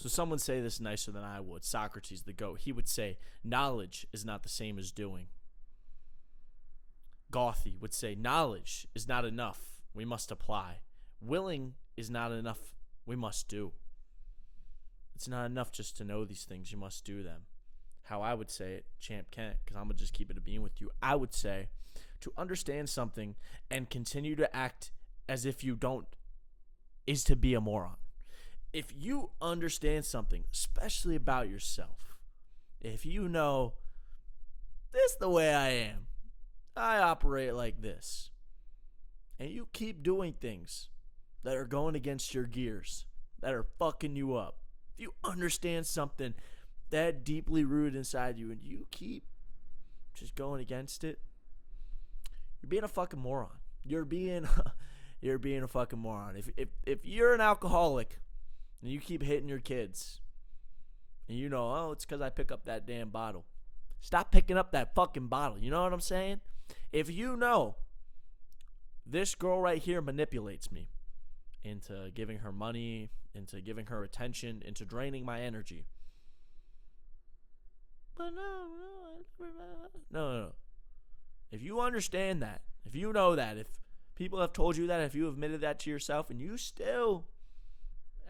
So someone say this nicer than I would. Socrates, the GOAT, he would say, knowledge is not the same as doing. Gothy would say, knowledge is not enough. We must apply. Willing is not enough. We must do. It's not enough just to know these things. You must do them. How I would say it, Champ Kent, because I'm going to just keep it a being with you. I would say to understand something and continue to act as if you don't is to be a moron. If you understand something, especially about yourself, if you know this is the way I am, I operate like this, and you keep doing things that are going against your gears, that are fucking you up, if you understand something that deeply rooted inside you and you keep just going against it, you're being a fucking moron. You're being a fucking moron. If you're an alcoholic and you keep hitting your kids, and you know, oh, it's because I pick up that damn bottle. Stop picking up that fucking bottle. You know what I'm saying? If you know this girl right here manipulates me into giving her money, into giving her attention, into draining my energy. But no. If you understand that, if you know that, if people have told you that, if you admitted that to yourself and you still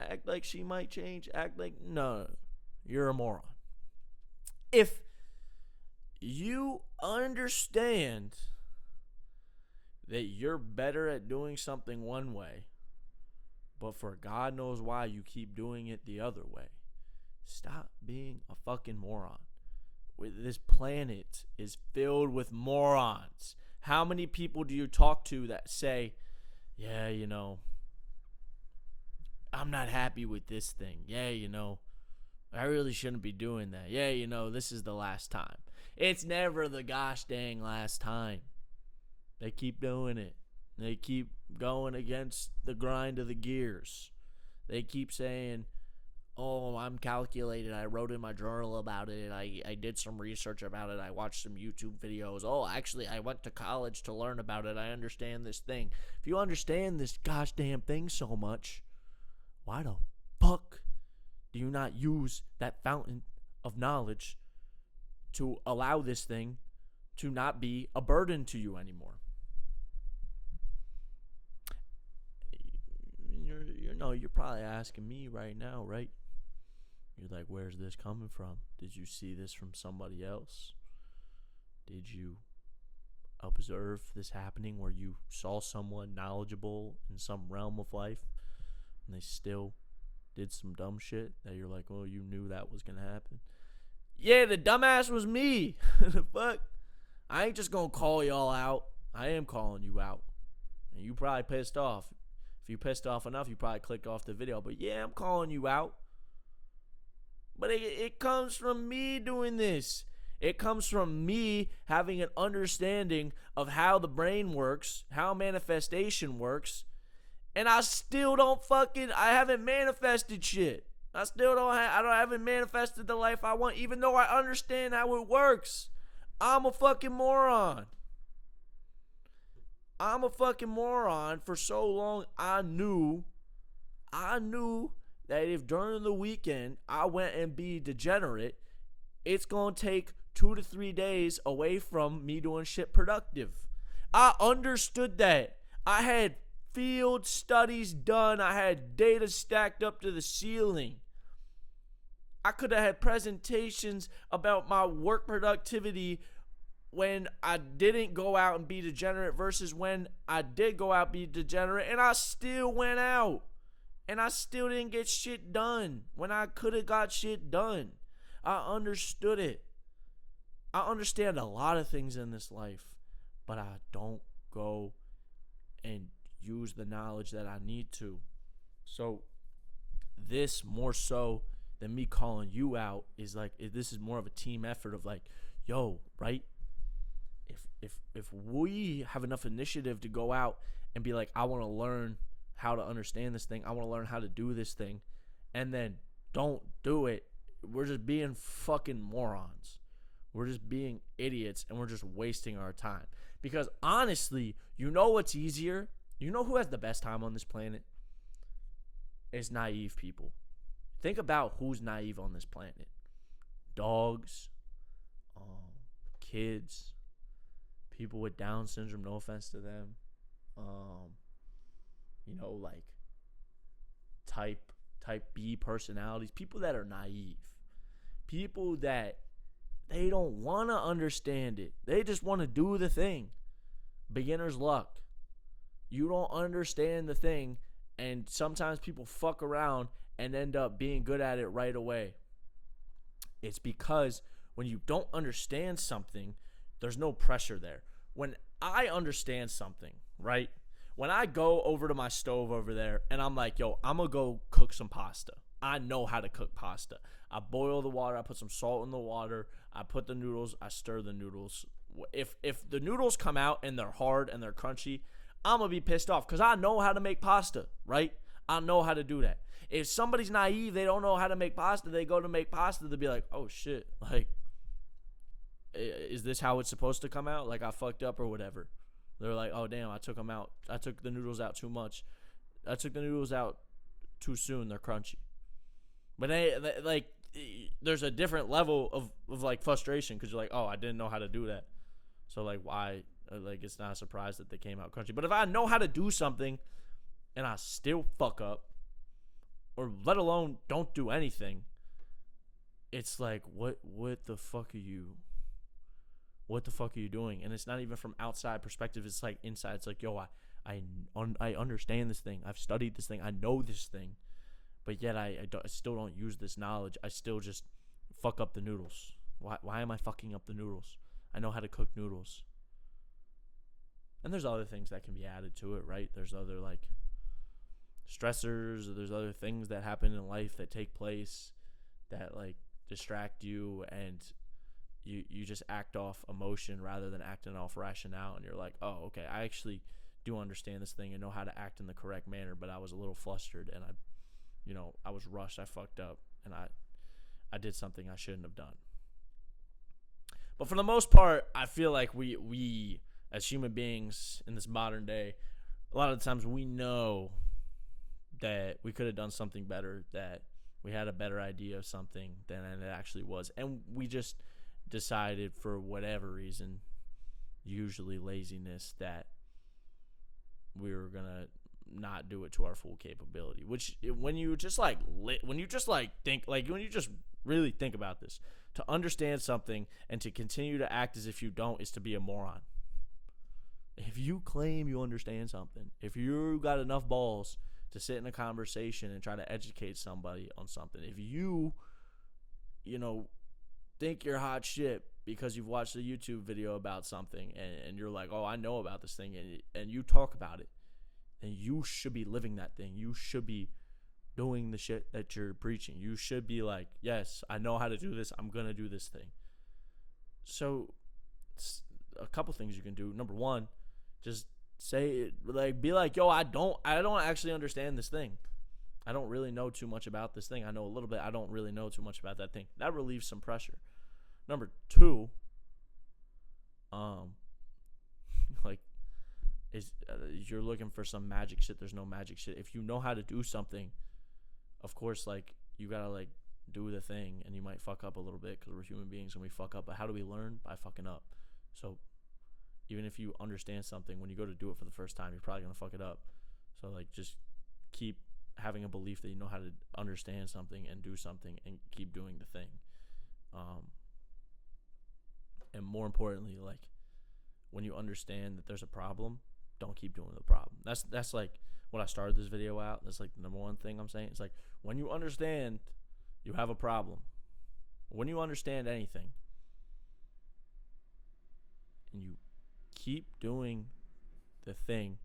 act like she might change, act like, no, you're a moron. If you understand that you're better at doing something one way, but for God knows why you keep doing it the other way, stop being a fucking moron. This planet is filled with morons. How many people do you talk to that say, yeah, you know, I'm not happy with this thing. Yeah, you know, I really shouldn't be doing that. Yeah, you know, this is the last time. It's never the gosh dang last time. They keep doing it. They keep going against the grind of the gears. They keep saying, oh, I'm calculated. I wrote in my journal about it. I did some research about it. I watched some YouTube videos. Oh, actually, I went to college to learn about it. I understand this thing. If you understand this gosh damn thing so much, why the fuck do you not use that fountain of knowledge to allow this thing to not be a burden to you anymore? You're probably asking me right now, right? You're like, where's this coming from? Did you see this from somebody else? Did you observe this happening where you saw someone knowledgeable in some realm of life and they still did some dumb shit that you're like, oh, you knew that was going to happen? Yeah, the dumbass was me. The fuck? I ain't just going to call y'all out. I am calling you out. And you probably pissed off. If you pissed off enough, you probably click off the video. But yeah, I'm calling you out. But it comes from me doing this. It comes from me having an understanding of how the brain works, how manifestation works. And I still don't I haven't manifested shit. I haven't manifested the life I want, even though I understand how it works. I'm a fucking moron. I'm a fucking moron. For so long, I knew that if during the weekend I went and be degenerate, it's going to take 2 to 3 days away from me doing shit productive. I understood that. I had field studies done. I had data stacked up to the ceiling. I could have had presentations about my work productivity when I didn't go out and be degenerate versus when I did go out and be degenerate, and I still went out. And I still didn't get shit done when I could have got shit done. I understood it. I understand a lot of things in this life, but I don't go and use the knowledge that I need to. So this, more so than me calling you out, is like, this is more of a team effort of like, yo, right? If we have enough initiative to go out and be like, I want to learn how to understand this thing, I want to learn how to do this thing, and then don't do it, we're just being fucking morons. We're just being idiots, and we're just wasting our time. Because honestly, you know what's easier? You know who has the best time on this planet? It's naive people. Think about who's naive on this planet. Dogs, kids, people with Down syndrome, no offense to them. Like type B personalities, people that are naive. People that they don't want to understand it. They just want to do the thing. Beginner's luck. You don't understand the thing, and sometimes people fuck around and end up being good at it right away. It's because when you don't understand something, there's no pressure there. When I understand something, right? When I go over to my stove over there and I'm like, yo, I'm going to go cook some pasta. I know how to cook pasta. I boil the water. I put some salt in the water. I put the noodles. I stir the noodles. If the noodles come out and they're hard and they're crunchy, I'm going to be pissed off because I know how to make pasta, right? I know how to do that. If somebody's naive, they don't know how to make pasta, they go to make pasta, they'll be like, oh shit, like, is this how it's supposed to come out? Like, I fucked up or whatever. They're like, oh damn, I took them out. I took the noodles out too much. I took the noodles out too soon. They're crunchy. But there's a different level of like frustration because you're like, oh, I didn't know how to do that. So like, why? Like, it's not a surprise that they came out crunchy. But if I know how to do something and I still fuck up, or let alone don't do anything, it's like, what the fuck are you? What the fuck are you doing? And it's not even from outside perspective. It's like inside. It's like, yo, I understand this thing. I've studied this thing. I know this thing. But yet I still don't use this knowledge. I still just fuck up the noodles. Why am I fucking up the noodles? I know how to cook noodles. And there's other things that can be added to it, right? There's other, like, stressors. Or there's other things that happen in life that take place that, like, distract you, and you just act off emotion rather than acting off rationale. And you're like, oh, okay, I actually do understand this thing and know how to act in the correct manner, but I was a little flustered, and I was rushed. I fucked up, and I did something I shouldn't have done. But for the most part, I feel like we as human beings in this modern day, a lot of the times we know that we could have done something better, that we had a better idea of something than it actually was. And we just decided, for whatever reason, usually laziness, that we were going to not do it to our full capability. Which, when you just really think about this, to understand something and to continue to act as if you don't is to be a moron. If you claim you understand something, if you got enough balls to sit in a conversation and try to educate somebody on something, if you think you're hot shit because you've watched a YouTube video about something and you're like, oh, I know about this thing, and you talk about it, then you should be living that thing. You should be doing the shit that you're preaching. You should be like, yes, I know how to do this. I'm going to do this thing. So a couple things you can do. Number one, just say, like, be like, yo, I don't actually understand this thing. I don't really know too much about this thing. I know a little bit. I don't really know too much about that thing. That relieves some pressure. Number two, you're looking for some magic shit. There's no magic shit. If you know how to do something, of course, like, you gotta, like, do the thing, and you might fuck up a little bit because we're human beings and we fuck up. But how do we learn? By fucking up. So even if you understand something, when you go to do it for the first time, you're probably gonna fuck it up. So, like, just keep having a belief that you know how to understand something and do something, and keep doing the thing. And more importantly, like, when you understand that there's a problem, don't keep doing the problem. That's like what I started this video out. That's like the number one thing I'm saying. It's like, when you understand you have a problem, when you understand anything, and you keep doing the thing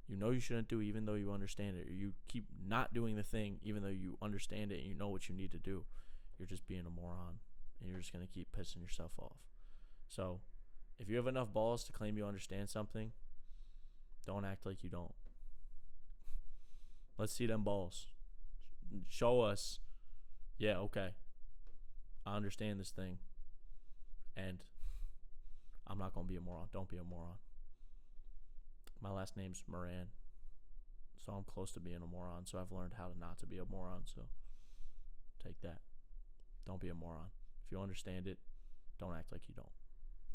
you know you shouldn't do even though you understand it, or you keep not doing the thing even though you understand it and you know what you need to do, you're just being a moron, and you're just going to keep pissing yourself off. So if you have enough balls to claim you understand something, don't act like you don't. Let's see them balls. Show us, yeah, okay, I understand this thing, and I'm not going to be a moron. Don't be a moron. My last name's Moran, so I'm close to being a moron, so I've learned how not to be a moron. So don't be a moron. If you understand it, don't act like you don't.